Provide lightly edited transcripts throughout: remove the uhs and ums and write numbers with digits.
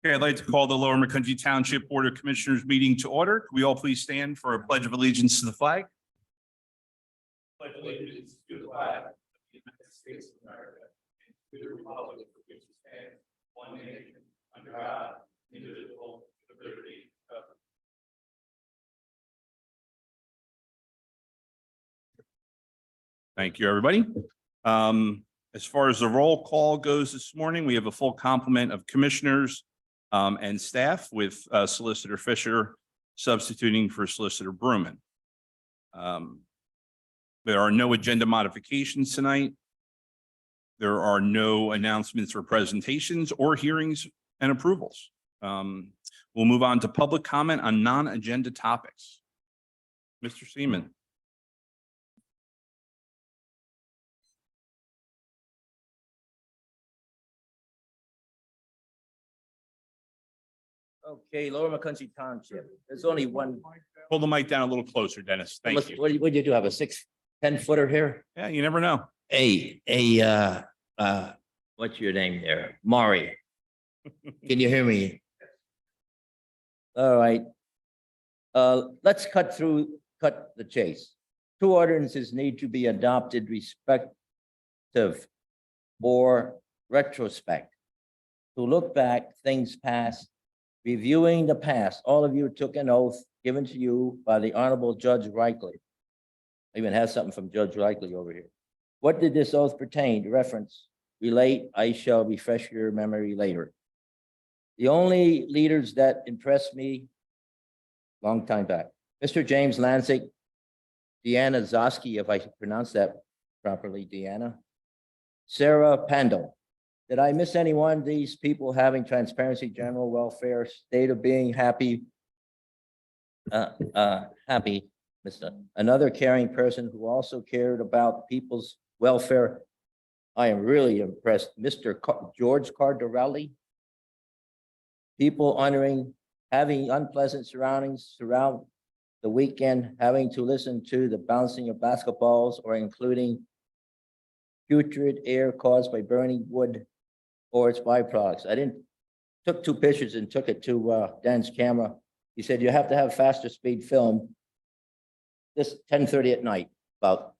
Okay, I'd like to call the Lower McCounty Township Board of Commissioners meeting to order. Could we all please stand for a pledge of allegiance to the flag? Pledge allegiance to the flag of the United States of America and to the republic for which it stands, one nation, under God, indivisible, with liberty and justice. Thank you, everybody. As far as the roll call goes this morning, we have a full complement of commissioners and staff with Solicitor Fisher substituting for Solicitor Bruman. There are no agenda modifications tonight. There are no announcements or presentations or hearings and approvals. We'll move on to public comment on non-agenda topics. Mr. Seaman. Okay, Lower McCounty Township. There's only one. Pull the mic down a little closer, Dennis. Thank you. What do you do? Have a 6'10" footer here? Yeah, you never know. What's your name there? Maury. Can you hear me? All right. Let's cut the chase. Two ordinances need to be adopted respective or retrospect. To look back, things past. Reviewing the past, all of you took an oath given to you by the Honorable Judge Reichley. I even have something from Judge Reichley over here. What did this oath pertain to? Reference, relate, I shall refresh your memory later. The only leaders that impressed me, long time back, Mr. James Lansick, Deanna Zosky, if I pronounce that properly, Deanna, Sarah Pandel. Did I miss anyone? These people having transparency, general welfare, state of being happy, happy, another caring person who also cared about people's welfare. I am really impressed. Mr. George Cardarelli. People honoring, having unpleasant surroundings throughout the weekend, having to listen to the bouncing of basketballs or including putrid air caused by burning wood or its byproducts. I took two pictures and took it to Dan's camera. He said, you have to have faster speed film. This 10:30 at night, about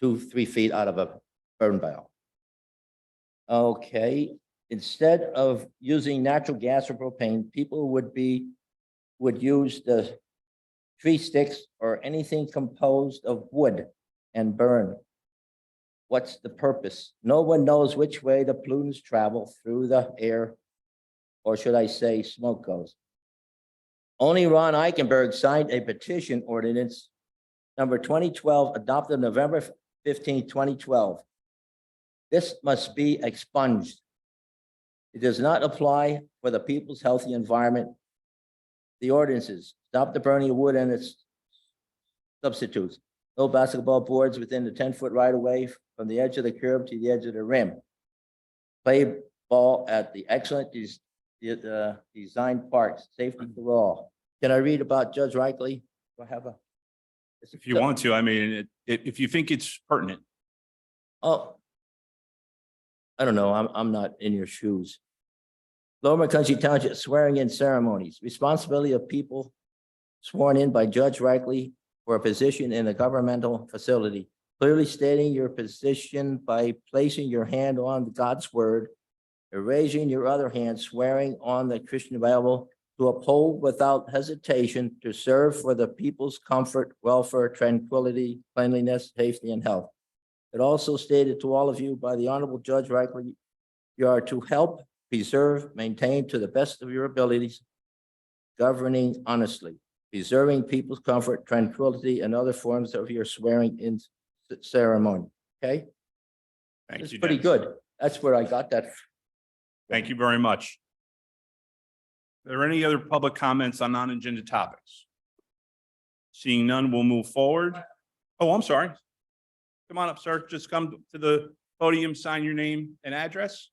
2-3 feet out of a burn barrel. Okay, instead of using natural gas or propane, people would use the tree sticks or anything composed of wood and burn. What's the purpose? No one knows which way the plumes travel through the air, or should I say smoke goes. Only Ron Eichenberg signed a petition ordinance number 2012, adopted November 15, 2012. This must be expunged. It does not apply for the people's healthy environment. The ordinances, stop the burning of wood and its substitutes. No basketball boards within the 10-foot right of way from the edge of the curb to the edge of the rim. Play ball at the excellent designed parks, safety for all. Can I read about Judge Reichley? Do I have a? If you want to, I mean, if you think it's pertinent. Oh, I don't know. I'm not in your shoes. Lower McCounty Township swearing in ceremonies. Responsibility of people sworn in by Judge Reichley for a position in a governmental facility, clearly stating your position by placing your hand on God's word, raising your other hand, swearing on the Christian Bible to uphold without hesitation, to serve for the people's comfort, welfare, tranquility, cleanliness, safety, and health. It also stated to all of you by the Honorable Judge Reichley, you are to help, preserve, maintain to the best of your abilities, governing honestly, preserving people's comfort, tranquility, and other forms of your swearing in ceremony. Okay? Thank It's you, pretty Dennis. good. That's where I got that. Thank you very much. Are there any other public comments on non-agenda topics? Seeing none, we'll move forward. Oh, I'm sorry. Come on up, sir. Just come to the podium, sign your name and address.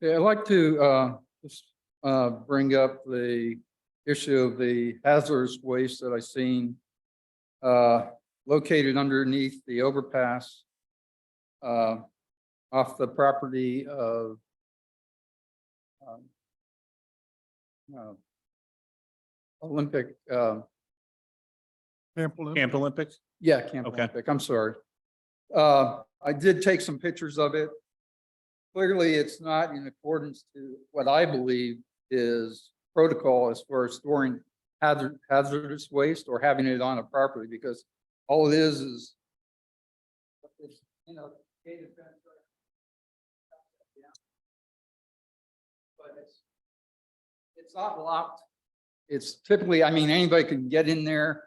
Yeah, I'd like to just bring up the issue of the hazardous waste that I seen located underneath the overpass off the property of um, uh, Olympic, Camp Olympics? yeah, Camp Okay. Olympic, I'm sorry. I did take some pictures of it. Clearly, it's not in accordance to what I believe is protocol as far as storing hazardous waste or having it on a property, because all it is, it's, you know, gated fence, right? Yeah. But it's not locked. It's typically, I mean, anybody can get in there.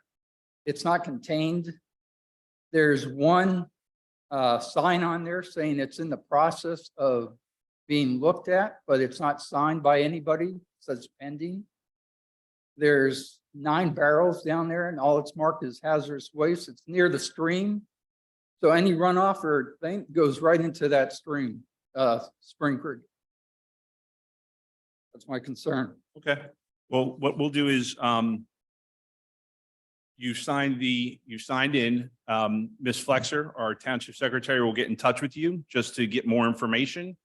It's not contained. There's one sign on there saying it's in the process of being looked at, but it's not signed by anybody. It says pending. There's 9 barrels down there and all it's marked as hazardous waste. It's near the stream. So any runoff or thing goes right into that stream, Spring Creek. That's my concern. Okay. Well, what we'll do is, you signed in, Ms. Flexer, our township secretary, will get in touch with you just to get more information.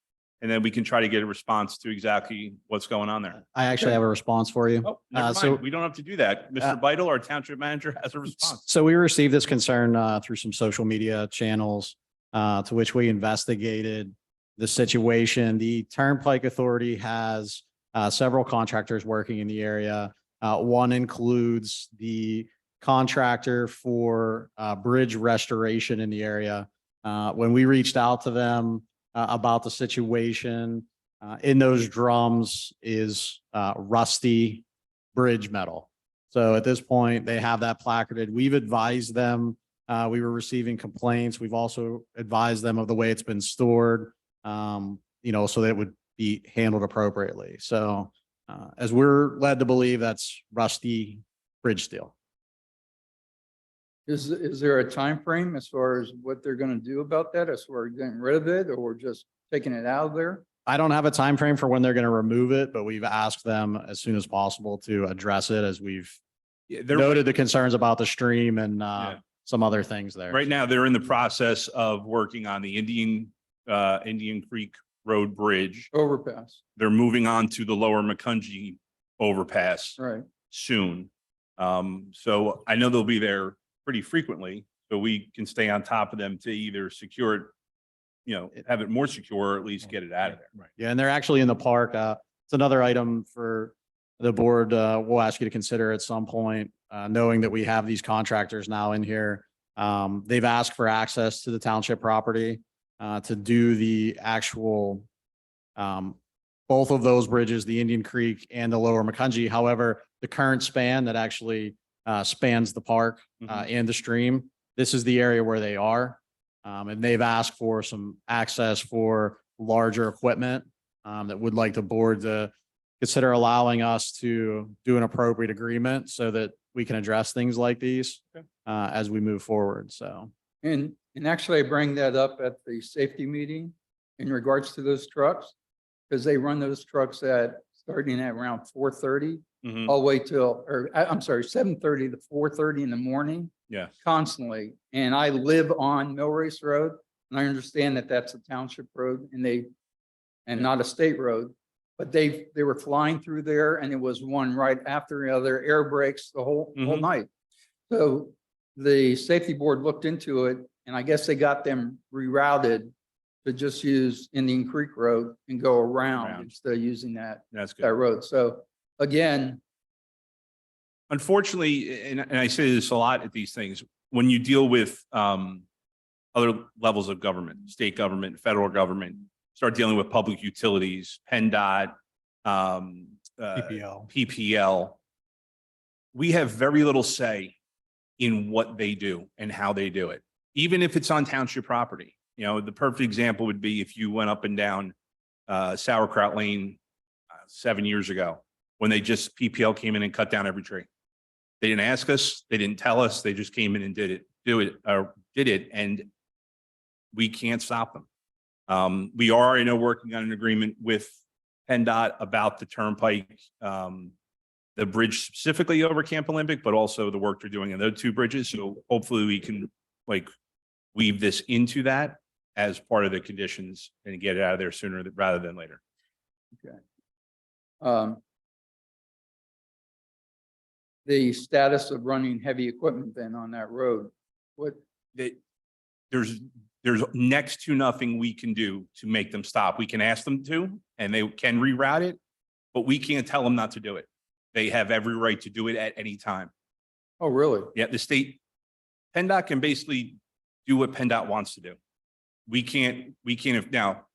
And then we can try to get a response to exactly what's going on there. I actually have a response for you. Oh, never so- mind. We don't have to do that. Mr. Vital, our township manager, has a response. So we received this concern through some social media channels to which we investigated the situation. The Turnpike Authority has several contractors working in the area. One includes the contractor for bridge restoration in the area. When we reached out to them about the situation, in those drums is rusty bridge metal. So at this point, they have that placarded. We've advised them. We were receiving complaints. We've also advised them of the way it's been stored, so that it would be handled appropriately. So as we're led to believe, that's rusty bridge steel. Is there a time frame as far as what they're going to do about that, as far as getting rid of it or just taking it out of there? I don't have a time frame for when they're going to remove it, but we've asked them as soon as possible to address it, as we've Yeah, noted the concerns about the stream and Yeah. some other things there. Right now, they're in the process of working on the Indian Creek Road Bridge. Overpass, They're moving on to the lower Macungie overpass right? soon. So I know they'll be there pretty frequently, so we can stay on top of them to either secure it, have it more secure, or at least get it out of there. Right. Yeah, and they're actually in the park. It's another item for the board. We'll ask you to consider at some point, knowing that we have these contractors now in here. They've asked for access to the township property to do the actual both of those bridges, the Indian Creek and the lower Macungie. However, the current span that actually spans the park and the stream, this is the area where they are. And they've asked for some access for larger equipment that would like the board to consider allowing us to do an appropriate agreement so that we can address things like these as we move forward. So. And actually, I bring that up at the safety meeting in regards to those trucks, because they run those trucks starting at around 4:30 Mhm. all the way till, or I'm sorry, 7:30 to 4:30 in the morning. Yeah. Constantly. And I live on Mill Race Road, and I understand that that's a township road and not a state road. But they were flying through there, and it was one right after the other, air brakes the whole Mhm. night. So the safety board looked into it, and I guess they got them rerouted to just use Indian Creek Road and go around instead of using that That's good. road. So again, Unfortunately, and I say this a lot at these things, when you deal with other levels of government, state government, federal government, start dealing with public utilities, PennDOT, PPL, we have very little say in what they do and how they do it, even if it's on township property. The perfect example would be if you went up and down Sauerkraut Lane 7 years ago, when PPL came in and cut down every tree. They didn't ask us, they didn't tell us, they just came in and did it, and we can't stop them. We are, I know, working on an agreement with PennDOT about the turnpike, the bridge specifically over Camp Olympic, but also the work they're doing in those two bridges. So hopefully we can like weave this into that as part of the conditions and get it out of there sooner rather than later. The status of running heavy equipment then on that road, what, There's next to nothing we can do to make them stop. We can ask them to, and they can reroute it, but we can't tell them not to do it. They have every right to do it at any time. oh, really? Yeah, the state, PennDOT can basically do what PennDOT wants to do. We can't, if now,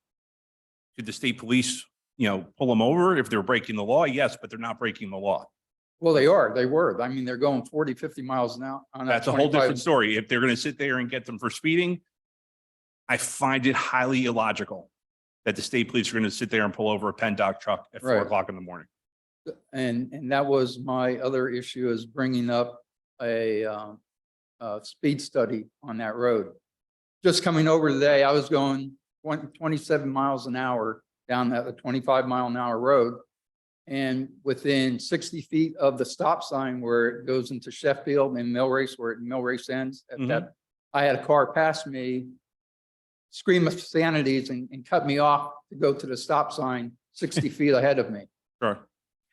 could the state police, pull them over if they're breaking the law? Yes, but they're not breaking the law. Well, they were. I mean, they're going 40, 50 miles an hour on that That's a whole 25. different story. If they're going to sit there and get them for speeding, I find it highly illogical that the state police are going to sit there and pull over a PennDOT truck at 4 Right. o'clock in the morning. And that was my other issue, is bringing up a speed study on that road. Just coming over today, I was going 27 miles an hour down that 25-mile-an-hour road. And within 60 feet of the stop sign where it goes into Sheffield and Millrace, where Millrace ends, at that, I had a car pass me, scream obscenities and cut me off to go to the stop sign 60 feet ahead of me. Sure.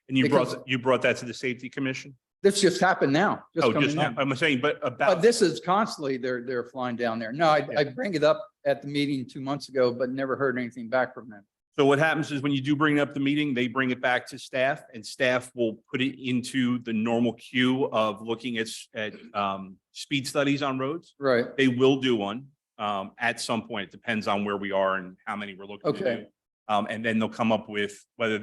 And you Because- brought that to the safety commission? This just happened now. Oh, coming just now. in. I'm saying, but But about, this is constantly, they're flying down there. No, I bring it up at the meeting 2 months ago, but never heard anything back from them. so what happens is when you do bring up the meeting, they bring it back to staff and staff will put it into the normal queue of looking at speed studies on roads. Right. They will do one at some point. It depends on where we are and how many we're looking to Okay. do. And then they'll come up with whether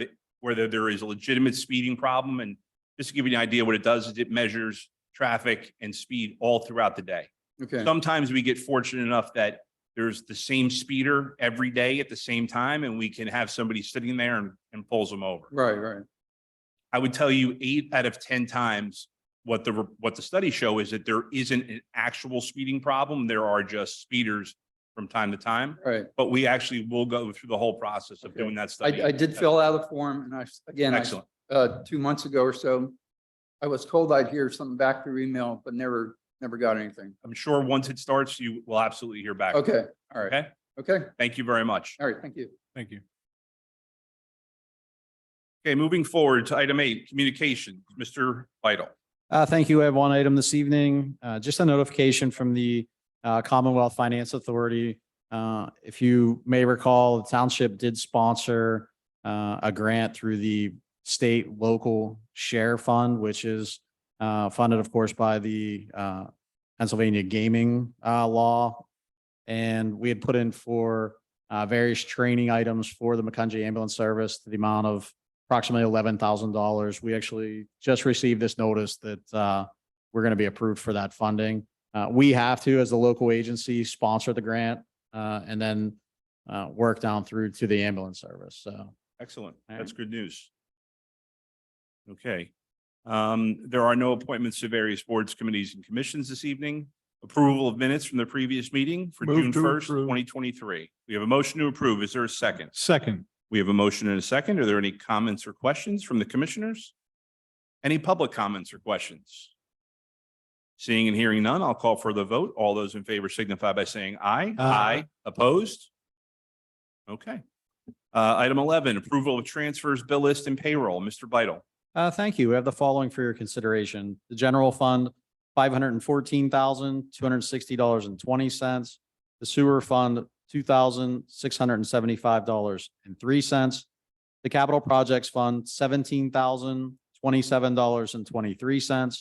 there is a legitimate speeding problem. And just to give you an idea, what it does is it measures traffic and speed all throughout the day. Okay. Sometimes we get fortunate enough that there's the same speeder every day at the same time, and we can have somebody sitting there and pulls them over. Right. I would tell you 8 out of 10 times what the studies show is that there isn't an actual speeding problem. There are just speeders from time to time, Right. but we actually will go through the whole process of Okay. doing that study. I did fill out a form, and Excellent. 2 months ago or so, I was told I'd hear something back through email, but never got anything. I'm sure once it starts, you will absolutely hear back. Okay. All right. Okay. Okay. Thank you very much. All right. Thank you. Thank you. Okay, moving forward to item 8, communication, Mr. Vital. Thank you. I have one item this evening, just a notification from the Commonwealth Finance Authority. If you may recall, the township did sponsor a grant through the state local share fund, which is funded, of course, by the Pennsylvania gaming law. And we had put in for various training items for the Macungie Ambulance Service to the amount of approximately $11,000. We actually just received this notice that we're going to be approved for that funding. We have to, as the local agency, sponsor the grant and then work down through to the ambulance service. So Excellent. All That's right. good news. Okay. There are no appointments to various boards, committees, and commissions this evening. Approval of minutes from the previous meeting for Move June to 1st, approve. 2023. We have a motion to approve. Is there a second? Second. We have a motion and a second. Are there any comments or questions from the commissioners? Any public comments or questions? Seeing and hearing none, I'll call for the vote. All those in favor signify by saying aye. Aye. Opposed? Okay. Item 11, approval of transfers, bill list, and payroll. Mr. Vital. thank you. We have the following for your consideration. The general fund, $514,260.20. The sewer fund, $2,675.03. The capital projects fund, $17,027.23.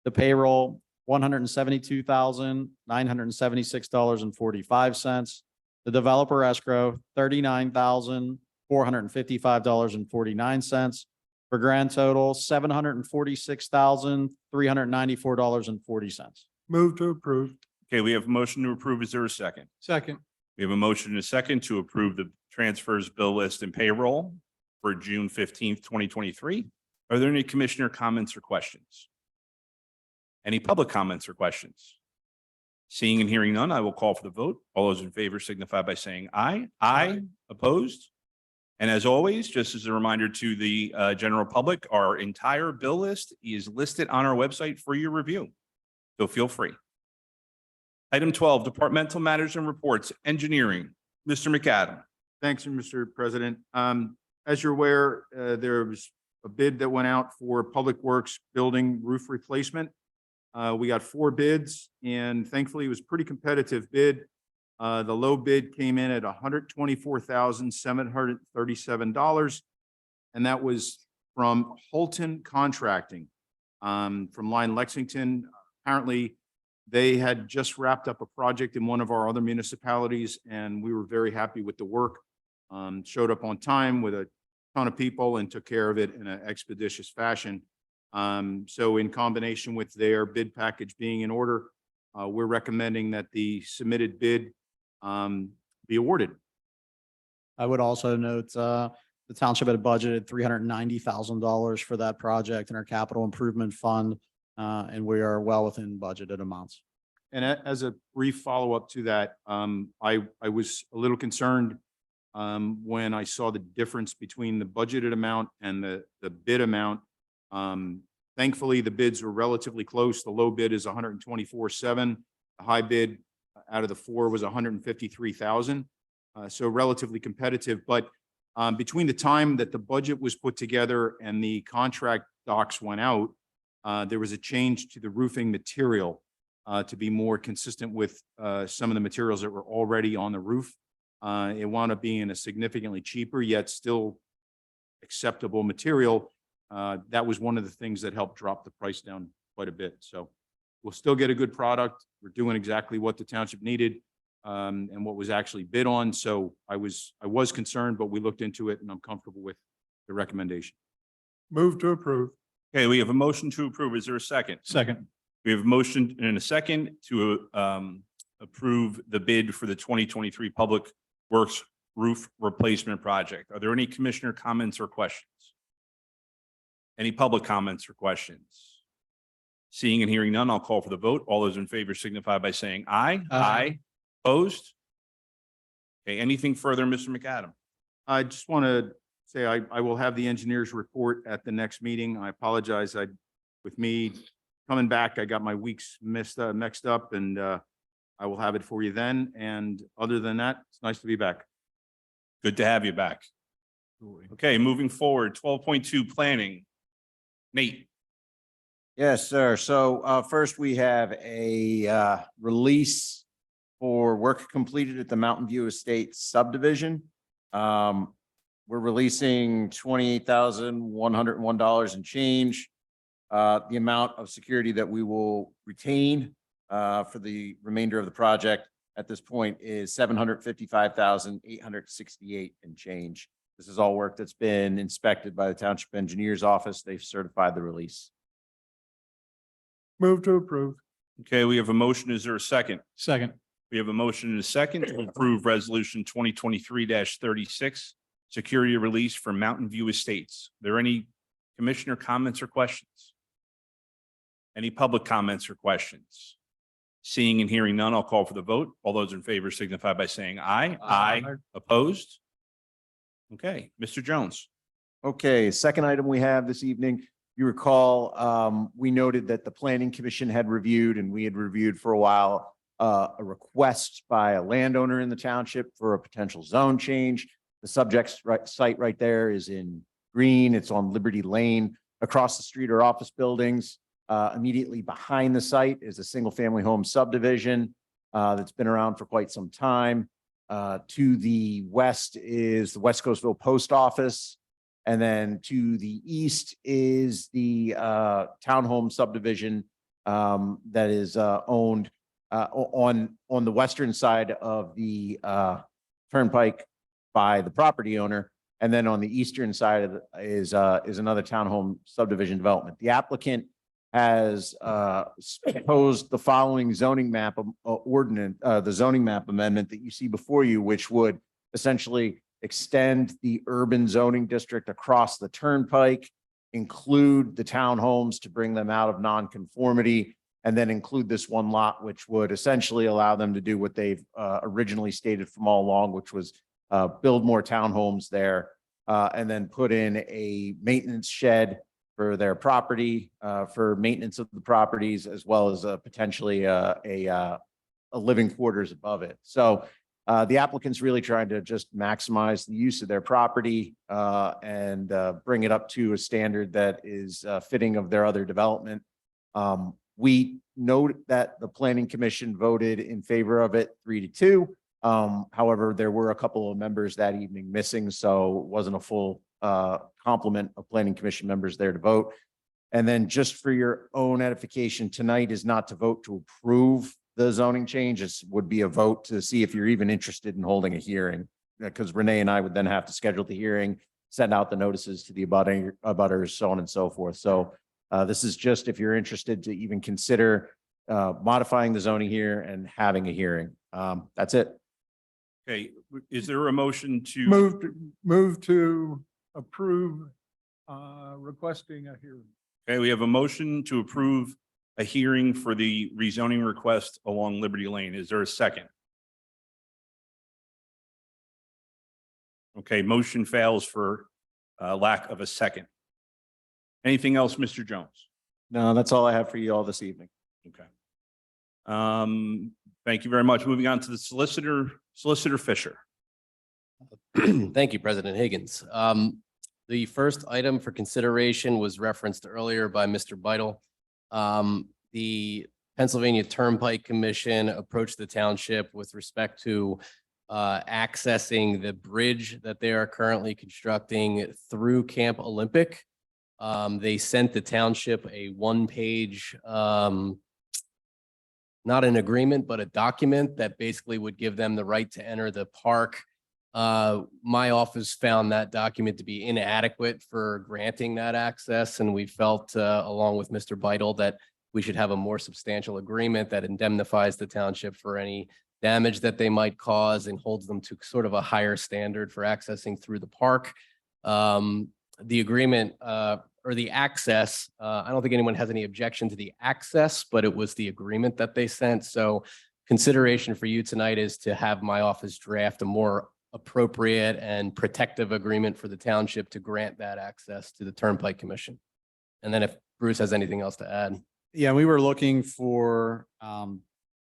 The payroll, $172,976.45. The developer escrow, $39,455.49. For grand total, $746,394.40. Move to approve. Okay, we have a motion to approve. Is there a second? Second. We have a motion and a second to approve the transfers, bill list, and payroll for June 15th, 2023. Are there any commissioner comments or questions? Any public comments or questions? Seeing and hearing none, I will call for the vote. All those in favor signify by saying aye. Aye. Opposed? And as always, just as a reminder to the general public, our entire bill list is listed on our website for your review. So feel free. Item 12, departmental matters and reports, engineering. Mr. McAdam. Thanks, Mr. President. As you're aware, there was a bid that went out for Public Works building roof replacement. We got 4 bids, and thankfully it was a pretty competitive bid. The low bid came in at $124,737, and that was from Holton Contracting from Line Lexington. Apparently, they had just wrapped up a project in one of our other municipalities, and we were very happy with the work. Showed up on time with a ton of people and took care of it in an expeditious fashion. So in combination with their bid package being in order, we're recommending that the submitted bid be awarded. I would also note, the township had budgeted $390,000 for that project in our capital improvement fund. And we are well within budgeted amounts. And as a brief follow-up to that, I was a little concerned when I saw the difference between the budgeted amount and the bid amount. Thankfully, the bids were relatively close. The low bid is $124,700. The high bid out of the 4 was $153,000. So relatively competitive. But between the time that the budget was put together and the contract docs went out, there was a change to the roofing material to be more consistent with some of the materials that were already on the roof. It wound up being a significantly cheaper yet still acceptable material. That was one of the things that helped drop the price down quite a bit. So we'll still get a good product. We're doing exactly what the township needed and what was actually bid on. So I was concerned, but we looked into it and I'm comfortable with the recommendation. Move to approve. Okay, we have a motion to approve. Is there a second? Second. We have a motion and a second to approve the bid for the 2023 Public Works Roof Replacement Project. Are there any commissioner comments or questions? Any public comments or questions? Seeing and hearing none, I'll call for the vote. All those in favor signify by saying aye. Aye. Opposed? Okay, anything further, Mr. McAdam? I just want to say I will have the engineer's report at the next meeting. I apologize. With me coming back, I got my weeks mixed up, and I will have it for you then. And other than that, it's nice to be back. Good to have you back. Okay, moving forward, 12.2 planning. Nate. Yes, sir. So first we have a release for work completed at the Mountain View Estates subdivision. We're releasing $28,101 and change. The amount of security that we will retain for the remainder of the project at this point is $755,868 and change. This is all work that's been inspected by the Township Engineer's Office. They've certified the release. Move to approve. Okay, we have a motion. Is there a second? Second. We have a motion and a second to approve resolution 2023-36, security release for Mountain View Estates. Are there any commissioner comments or questions? Any public comments or questions? Seeing and hearing none, I'll call for the vote. All those in favor signify by saying aye. Aye. Opposed? Okay, Mr. Jones. Okay, second item we have this evening, you recall, we noted that the Planning Commission had reviewed, and we had reviewed for a while, a request by a landowner in the township for a potential zone change. The subject site right there is in green. It's on Liberty Lane. Across the street are office buildings. Immediately behind the site is a single-family home subdivision that's been around for quite some time. To the west is the West Coastville Post Office. And then to the east is the townhome subdivision that is owned on the western side of the turnpike by the property owner. And then on the eastern side of is another townhome subdivision development. The applicant has proposed the following zoning map ordinance, the zoning map amendment that you see before you, which would essentially extend the urban zoning district across the turnpike, include the townhomes to bring them out of nonconformity, and then include this one lot, which would essentially allow them to do what they've originally stated from all along, which was build more townhomes there, and then put in a maintenance shed for their property, for maintenance of the properties, as well as potentially a living quarters above it. So the applicant's really trying to just maximize the use of their property and bring it up to a standard that is fitting of their other development. We note that the planning commission voted in favor of it 3-2. However, there were a couple of members that evening missing, so it wasn't a full complement of planning commission members there to vote. And then just for your own edification, tonight is not to vote to approve the zoning change. It would be a vote to see if you're even interested in holding a hearing, because Renee and I would then have to schedule the hearing, send out the notices to the abutters, so on and so forth. So this is just if you're interested to even consider modifying the zoning here and having a hearing. That's it. Okay, is there a motion to? Move to approve, requesting a hearing. Okay, we have a motion to approve a hearing for the rezoning request along Liberty Lane. Is there a second? Okay, motion fails for lack of a second. Anything else, Mr. Jones? No, that's all I have for you all this evening. Okay. Thank you very much. Moving on to the Solicitor Fisher. Thank you, President Higgins. The first item for consideration was referenced earlier by Mr. Beidle. The Pennsylvania Turnpike Commission approached the township with respect to accessing the bridge that they are currently constructing through Camp Olympic. They sent the township a one-page, not an agreement, but a document that basically would give them the right to enter the park. My office found that document to be inadequate for granting that access, and we felt, along with Mr. Beidle, that we should have a more substantial agreement that indemnifies the township for any damage that they might cause and holds them to sort of a higher standard for accessing through the park. The agreement or the access, I don't think anyone has any objection to the access, but it was the agreement that they sent. So consideration for you tonight is to have my office draft a more appropriate and protective agreement for the township to grant that access to the Turnpike Commission. And then if Bruce has anything else to add. Yeah, we were looking for,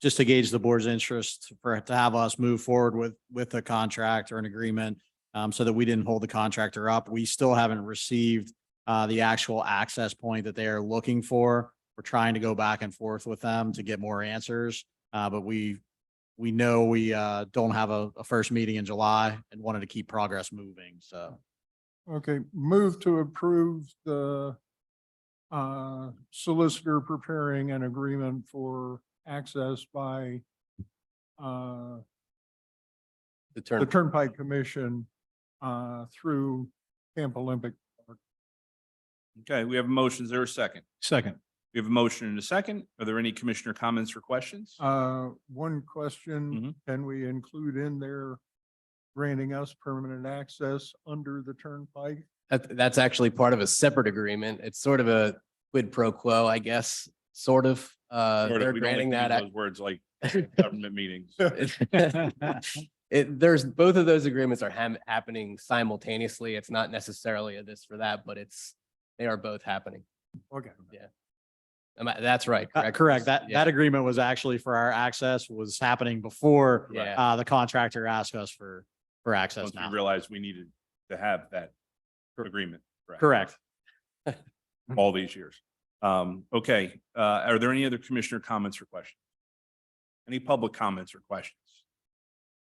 just to gauge the board's interest to have us move forward with a contract or an agreement, so that we didn't hold the contractor up. We still haven't received the actual access point that they are looking for. We're trying to go back and forth with them to get more answers. But we know we don't have a first meeting in July and wanted to keep progress moving. So. Okay, move to approve the solicitor preparing an agreement for access by The the turn. Turnpike Commission through Camp Olympic. Okay, we have a motion. Is there a second? Second. We have a motion and a second. Are there any commissioner comments or questions? One question, can we include in there granting us permanent access under the Turnpike? That's actually part of a separate agreement. It's sort of a quid pro quo, I guess, sort of. Or They're we don't like granting to use that. those words like government meetings. There's both of those agreements are happening simultaneously. It's not necessarily a this for that, but they are both happening. Okay. That's right. Correct. Correct. Yeah. That agreement was actually for our access was happening before Yeah. the contractor asked us for access Once we now. realized we needed to have that agreement. Correct. All these years. Okay, are there any other commissioner comments or questions? Any public comments or questions?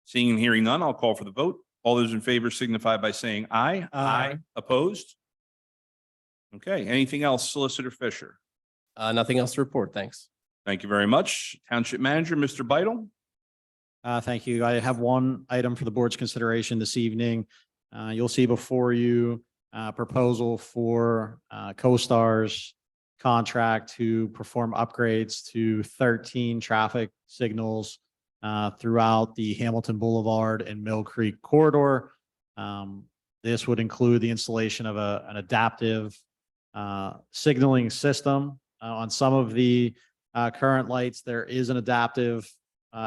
Seeing and hearing none, I'll call for the vote. All those in favor signify by saying aye. Aye. Opposed? Okay, anything else, Solicitor Fisher? Nothing else to report. Thanks. Thank you very much. Township Manager, Mr. Beidle. Thank you. I have one item for the board's consideration this evening. You'll see before you proposal for CoStar's contract to perform upgrades to 13 traffic signals throughout the Hamilton Boulevard and Mill Creek corridor. This would include the installation of an adaptive signaling system on some of the current lights. There is an adaptive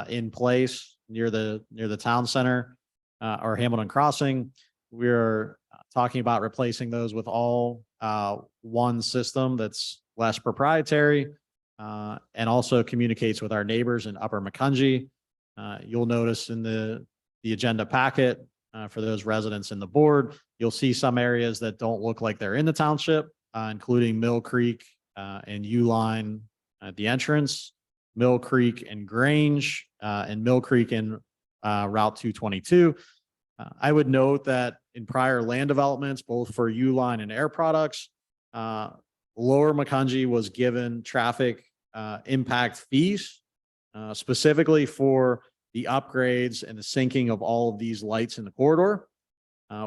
in place near the town center or Hamilton Crossing. We're talking about replacing those with all one system that's less proprietary and also communicates with our neighbors in Upper Macungie. You'll notice in the agenda packet for those residents in the board, you'll see some areas that don't look like they're in the township, including Mill Creek and Uline at the entrance, Mill Creek and Grange, and Mill Creek and Route 222. I would note that in prior land developments, both for Uline and Air Products, Lower Macungie was given traffic impact fees specifically for the upgrades and the syncing of all of these lights in the corridor.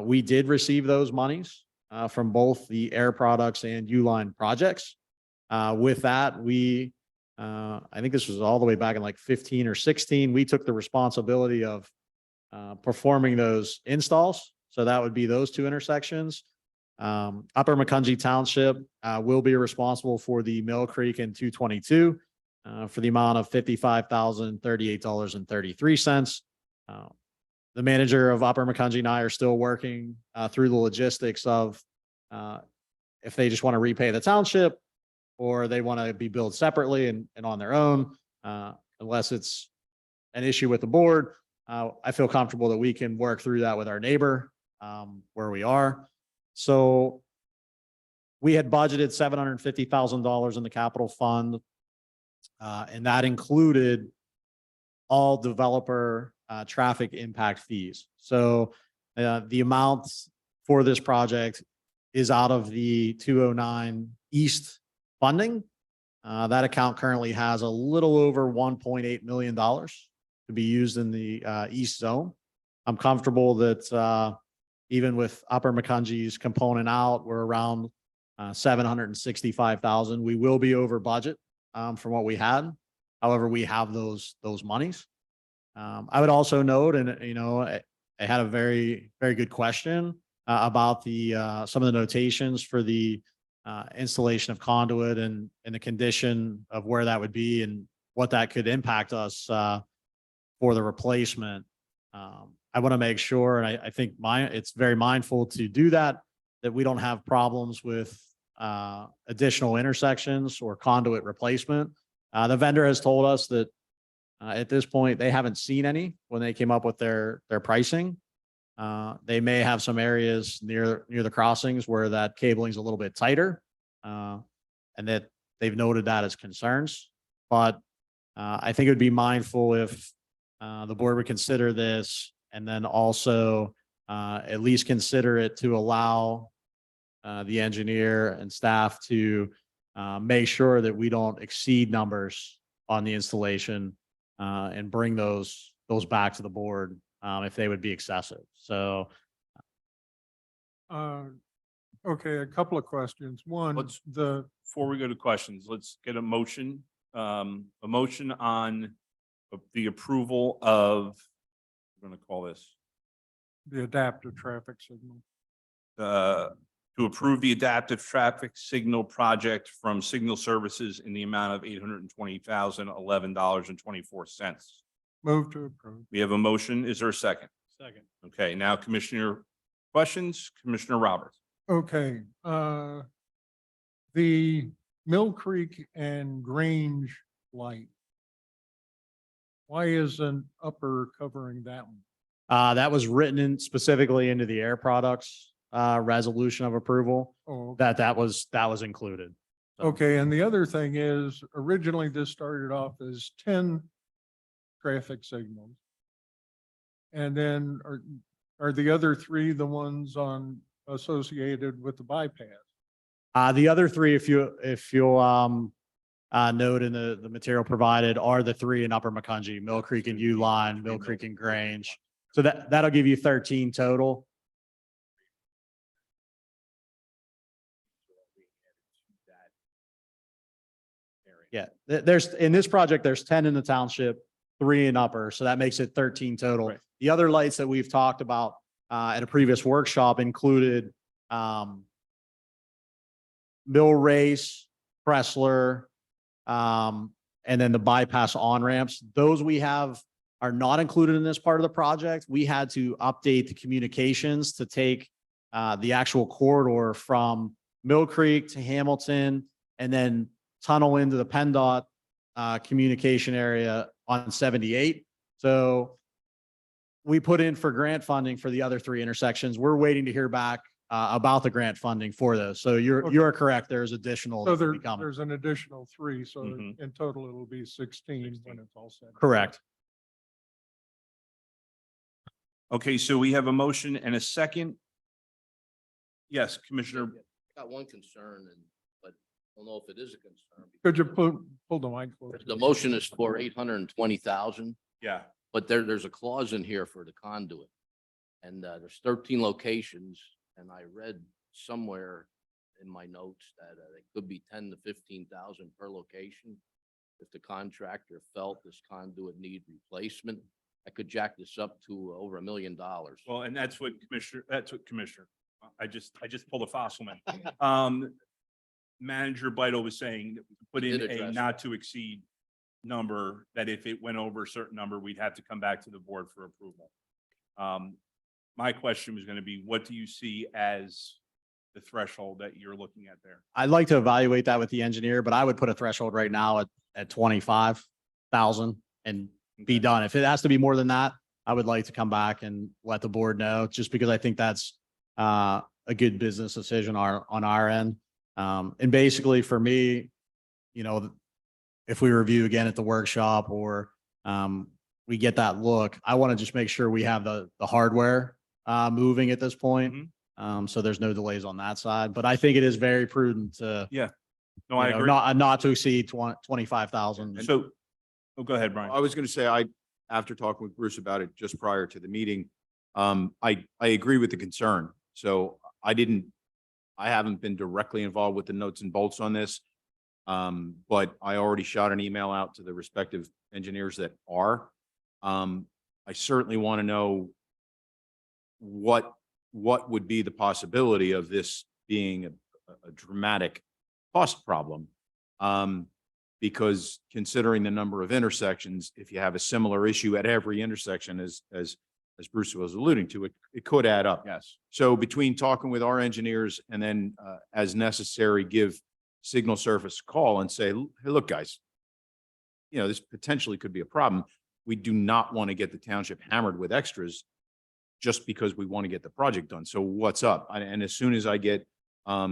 We did receive those monies from both the Air Products and Uline projects. With that, I think this was all the way back in like 15 or 16, we took the responsibility of performing those installs. So that would be those two intersections. Upper Macungie Township will be responsible for the Mill Creek and 222 for the amount of $55,038.33. The manager of Upper Macungie and I are still working through the logistics of if they just want to repay the township or they want to be billed separately and on their own, unless it's an issue with the board. I feel comfortable that we can work through that with our neighbor where we are. So we had budgeted $750,000 in the capital fund, and that included all developer traffic impact fees. So the amount for this project is out of the 209 East funding. That account currently has a little over $1.8 million to be used in the East Zone. I'm comfortable that even with Upper Macungie's component out, we're around 765,000. We will be over budget from what we had. However, we have those monies. I would also note, and I had a very, very good question about the some of the notations for the installation of conduit and the condition of where that would be and what that could impact us for the replacement. I want to make sure, and I think it's very mindful to do that we don't have problems with additional intersections or conduit replacement. The vendor has told us that at this point, they haven't seen any when they came up with their pricing. They may have some areas near the crossings where that cabling is a little bit tighter, and that they've noted that as concerns. But I think it would be mindful if the board would consider this and then also at least consider it to allow the engineer and staff to make sure that we don't exceed numbers on the installation and bring those back to the board if they would be excessive. So. Okay, a couple of questions. One, Before we go to questions, let's get a motion on the approval of, we're going to call this, the adaptive traffic signal. to approve the adaptive traffic signal project from Signal Services in the amount of $820,011.24. Move to approve. We have a motion. Is there a second? Second. Okay, now Commissioner questions, Commissioner Roberts. Okay, the Mill Creek and Grange light. Why isn't Upper covering that one? That was written in specifically into the Air Products resolution of approval Oh, that was included. So. okay, and the other thing is originally this started off as 10 traffic signals. And then are the other three the ones associated with the bypass? The other three, if you'll note in the material provided, are the three in Upper Macungie, Mill Creek and Uline, Mill Creek and Grange. So that'll give you 13 total. Yeah, in this project, there's 10 in the township, 3 in Upper, so that makes it 13 total. Right. The other lights that we've talked about at a previous workshop included Mill Race, Pressler, and then the bypass on ramps. Those we have are not included in this part of the project. We had to update the communications to take the actual corridor from Mill Creek to Hamilton and then tunnel into the PennDOT communication area on 78. So we put in for grant funding for the other 3 intersections. We're waiting to hear back about the grant funding for those. So you're correct. There's additional. So that will be coming. there's an additional 3, so Mhm. in total it'll be 16 when it's all said. Correct. Okay, so we have a motion and a second. Yes, Commissioner. Got one concern but I don't know if it is a concern. Could you pull the mic closer? The motion is for 820,000, Yeah. but there's a clause in here for the conduit. And there's 13 locations, and I read somewhere in my notes that it could be 10 to 15,000 per location. If the contractor felt this conduit need replacement, I could jack this up to over $1 million. Well, and that's what Commissioner, I just pulled a fossil man. Manager Beidle was saying, that we could put He in did a address not to exceed number, that if it went over a certain number, we'd have to come back to the board for approval. My question was going to be, what do you see as the threshold that you're looking at there? I'd like to evaluate that with the engineer, but I would put a threshold right now at 25,000 and be done. If it has to be more than that, I would like to come back and let the board know, just because I think that's a good business decision on our end. And basically for me, if we review again at the workshop or we get that look, I want to just make sure we have the hardware moving at this point. So there's no delays on that side, but I think it is very prudent to, No, I agree. not to exceed 25,000. So, go ahead, Brian. I was going to say, after talking with Bruce about it just prior to the meeting, I agree with the concern. So I haven't been directly involved with the nuts and bolts on this. But I already shot an email out to the respective engineers that are. I certainly want to know what would be the possibility of this being a dramatic cost problem. Because considering the number of intersections, if you have a similar issue at every intersection as Bruce was alluding to, it could add up. Yes. So between talking with our engineers and then as necessary, give Signal Service a call and say, hey, look, guys, this potentially could be a problem. We do not want to get the township hammered with extras just because we want to get the project done. So what's up? And as soon as I get a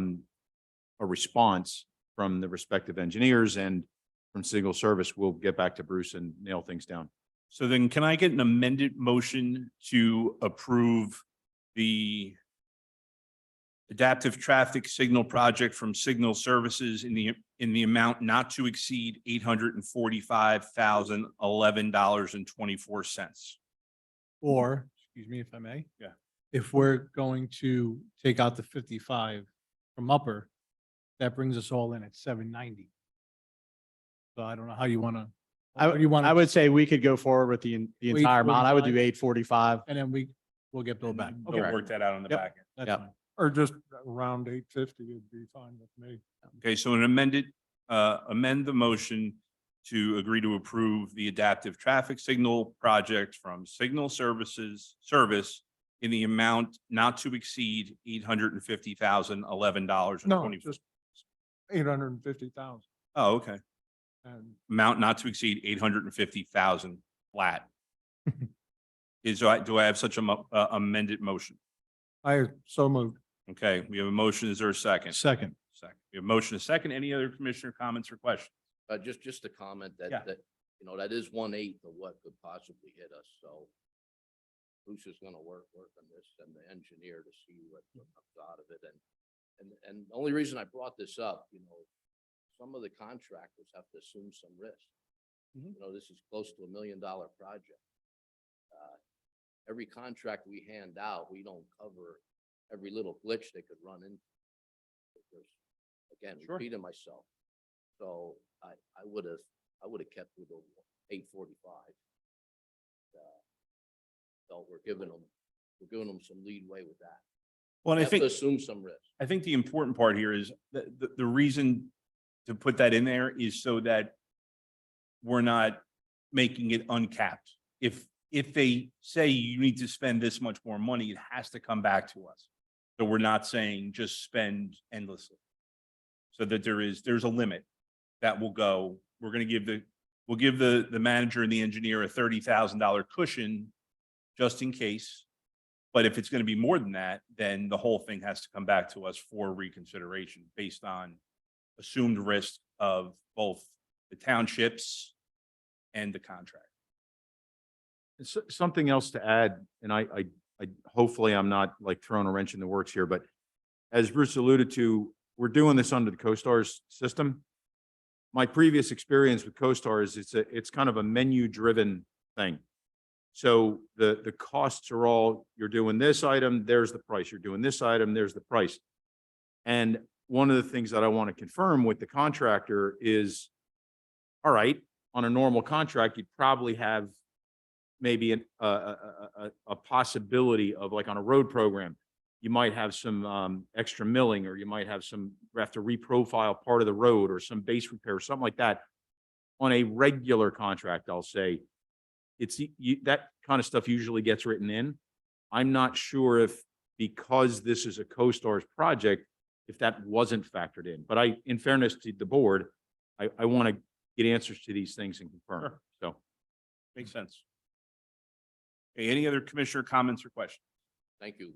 response from the respective engineers and from Signal Service, we'll get back to Bruce and nail things down. So then can I get an amended motion to approve the adaptive traffic signal project from Signal Services in the amount not to exceed $845,011.24? Or, excuse me if I may. Yeah. If we're going to take out the 55 from upper, that brings us all in at 790. So I don't know how you want to. I would say we could go forward with the entire amount. I would do 845. And then we'll get billed back. We'll work that out on the Yep. back end. That's Yep. fine. Or just around 850 would be fine with me. Okay, so amend the motion to agree to approve the adaptive traffic signal project from Signal Service in the amount not to exceed $850,011.24. No, just 850,000. Oh, okay. And Amount not to exceed 850,000 flat. Do I have such a amended motion? I so moved. Okay, we have a motion. Is there a second? Second. Second. We have a motion, a second. Any other commissioner comments or questions? Just a comment Yeah. that that is 1/8 of what could possibly hit us. So Bruce is going to work on this and the engineer to see what comes out of it. And the only reason I brought this up, some of the contractors have to assume some risk. This is close to $1 million project. Every contract we hand out, we don't cover every little glitch they could run into. Because, again, Sure. repeating myself. So I would have kept with the 845. So we're giving them some leeway with that. Well, and They I have to think, assume some risk. I think the important part here is that the reason to put that in there is so that we're not making it uncapped. If they say you need to spend this much more money, it has to come back to us. So we're not saying just spend endlessly. So that there's a limit that will go. We'll give the manager and the engineer a $30,000 cushion just in case. But if it's going to be more than that, then the whole thing has to come back to us for reconsideration based on assumed risk of both the townships and the contract. Something else to add, and I hopefully I'm not like throwing a wrench in the works here, but as Bruce alluded to, we're doing this under the CoStarz system. My previous experience with CoStarz, it's kind of a menu driven thing. So the costs are all, you're doing this item, there's the price. You're doing this item, there's the price. And one of the things that I want to confirm with the contractor is, all right, on a normal contract, you'd probably have maybe a possibility of, like on a road program, you might have some extra milling, or you might have have to reprofile part of the road or some base repair, something like that. On a regular contract, I'll say, that kind of stuff usually gets written in. I'm not sure if, because this is a CoStarz project, if that wasn't factored in. But in fairness to the board, I want to get answers to these things and confirm. Sure. So Makes sense. Okay, any other commissioner comments or questions? Thank you.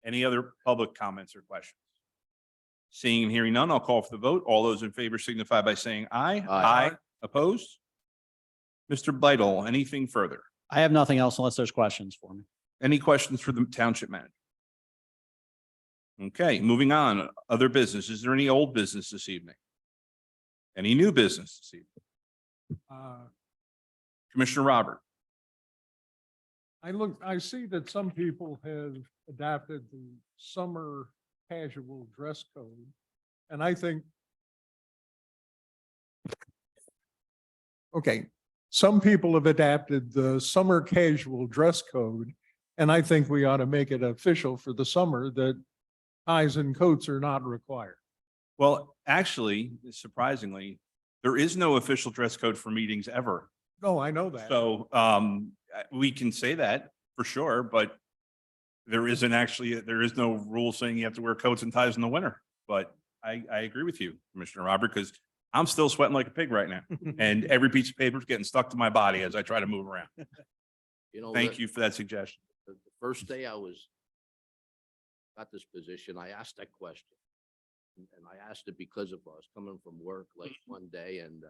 Any other public comments or questions? Seeing and hearing none, I'll call for the vote. All those in favor signify by saying aye. Aye. Opposed? Mr. Beidle, anything further? I have nothing else unless there's questions for me. Any questions for the township manager? Okay, moving on. Other business. Is there any old business this evening? Any new business this evening? Commissioner Robert? I see that some people have adapted the summer casual dress code. And I think, okay, some people have adapted the summer casual dress code. And I think we ought to make it official for the summer that ties and coats are not required. Well, actually, surprisingly, there is no official dress code for meetings ever. No, I know that. So we can say that for sure, but there is no rule saying you have to wear coats and ties in the winter. But I agree with you, Commissioner Robert, because I'm still sweating like a pig right now. And every piece of paper is getting stuck to my body as I try to move around. You know, Thank you for that suggestion. The first day I got this position, I asked that question. And I asked it because of I was coming from work late one day, and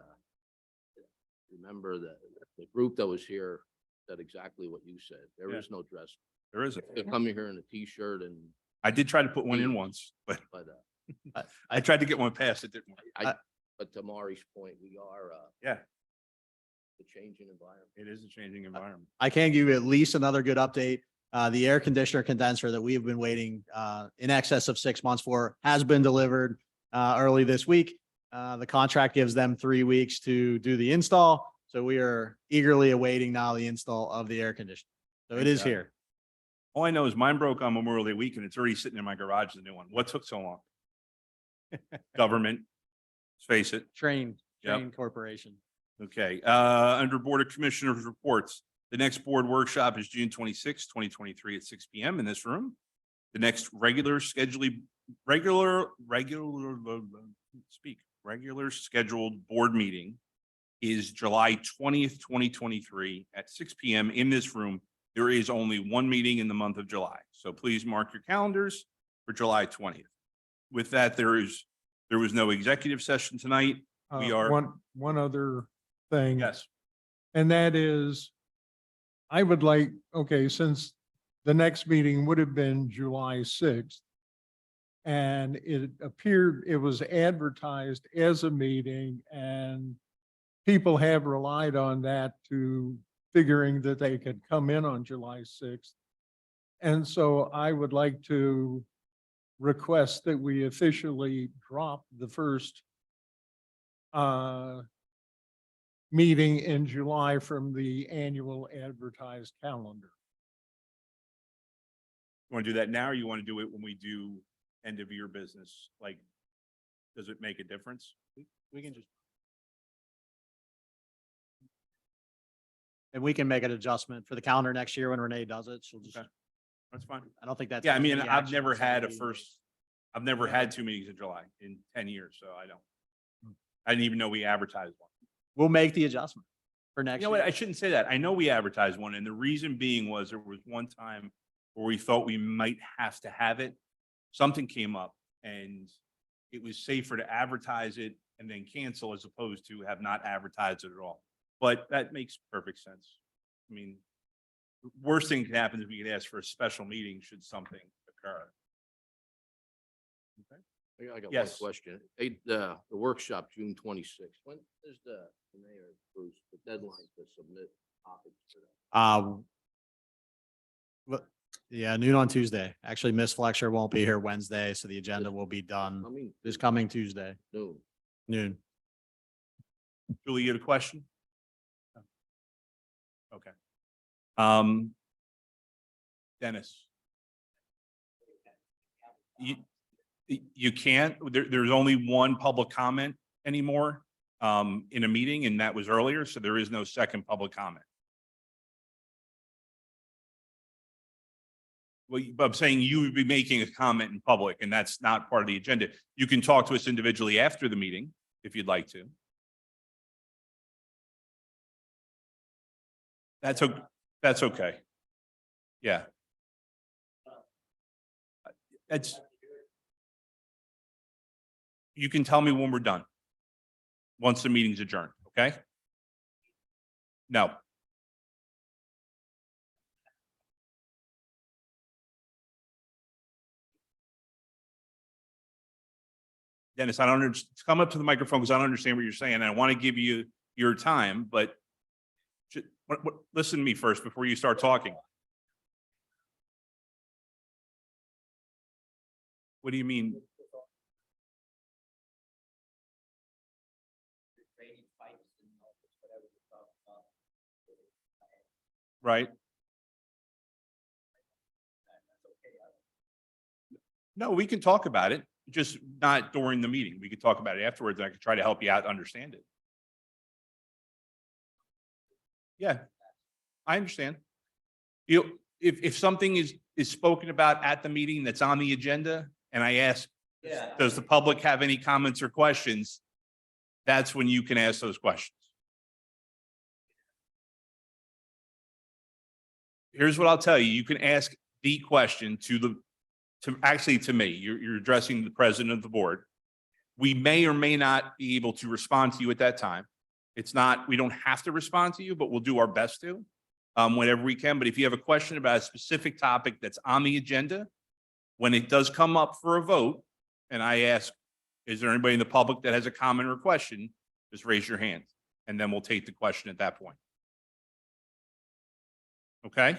remember the group that was here said exactly what you said. There is no dress. There isn't. They're coming here in a t-shirt and, I did try to put one in once, but but, I tried to get one passed. It didn't work. but to Mari's point, we are, Yeah, the changing environment. it is a changing environment. I can give you at least another good update. The air conditioner condenser that we have been waiting in excess of 6 months for has been delivered early this week. The contract gives them 3 weeks to do the install. So we are eagerly awaiting now the install of the air conditioner. So it is here. All I know is mine broke on Memorial Day weekend. It's already sitting in my garage, the new one. What took so long? Government, let's face it. Train Yep. Corporation. Okay, under Board of Commissioners reports, the next board workshop is June 26, 2023 at 6 PM in this room. The next regular scheduled board meeting is July 20th, 2023 at 6 PM in this room. There is only one meeting in the month of July. So please mark your calendars for July 20th. With that, there was no executive session tonight. We are. One other thing. Yes. And that is, I would like, okay, since the next meeting would have been July 6th, and it appeared, it was advertised as a meeting, and people have relied on that to figuring that they could come in on July 6th. And so I would like to request that we officially drop the first meeting in July from the annual advertised calendar. You want to do that now, or you want to do it when we do end of year business? Like, does it make a difference? We can just, And we can make an adjustment for the calendar next year when Renee does it. She'll just, Okay. That's fine. I don't think that's. Yeah, I mean, any I've action never on had a Sunday. first, I've never had 2 meetings in July in 10 years, so I didn't even know we advertised one. We'll make the adjustment for next You know what? year. I shouldn't say that. I know we advertised one, and the reason being was there was one time where we thought we might have to have it. Something came up and it was safer to advertise it and then cancel as opposed to have not advertised it at all. But that makes perfect sense. I mean, worst thing that can happen is we could ask for a special meeting should something occur. I got one Yes. question. Hey, the workshop, June 26th. When is the mayor, Bruce, the deadline to submit topics for that? But yeah, noon on Tuesday. Actually, Miss Fletcher won't be here Wednesday, so the agenda will be I done mean, this coming Tuesday, no. noon. Julie, you had a question? Okay. Dennis. You can't, there's only one public comment anymore in a meeting, and that was earlier, so there is no second public comment. Well, but I'm saying you would be making a comment in public, and that's not part of the agenda. You can talk to us individually after the meeting if you'd like to. That's okay. Yeah. It's. You can tell me when we're done. Once the meeting's adjourned, okay? No. Dennis, I don't come up to the microphone because I don't understand what you're saying. And I want to give you your time, but listen to me first before you start talking. What do you mean? Right? No, we can talk about it, just not during the meeting. We could talk about it afterwards. And I could try to help you out understand it. Yeah, I understand. If something is spoken about at the meeting that's on the agenda, and I ask, does the public have any comments or questions? That's when you can ask those questions. Here's what I'll tell you. You can ask the question to me. You're addressing the president of the board. We may or may not be able to respond to you at that time. It's not, we don't have to respond to you, but we'll do our best to whenever we can. But if you have a question about a specific topic that's on the agenda, when it does come up for a vote, and I ask, is there anybody in the public that has a comment or question? Just raise your hand, and then we'll take the question at that point. Okay?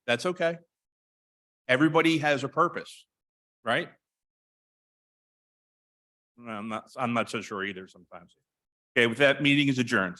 That's okay. Everybody has a purpose, right? I'm not so sure either sometimes. Okay, with that, meeting is adjourned.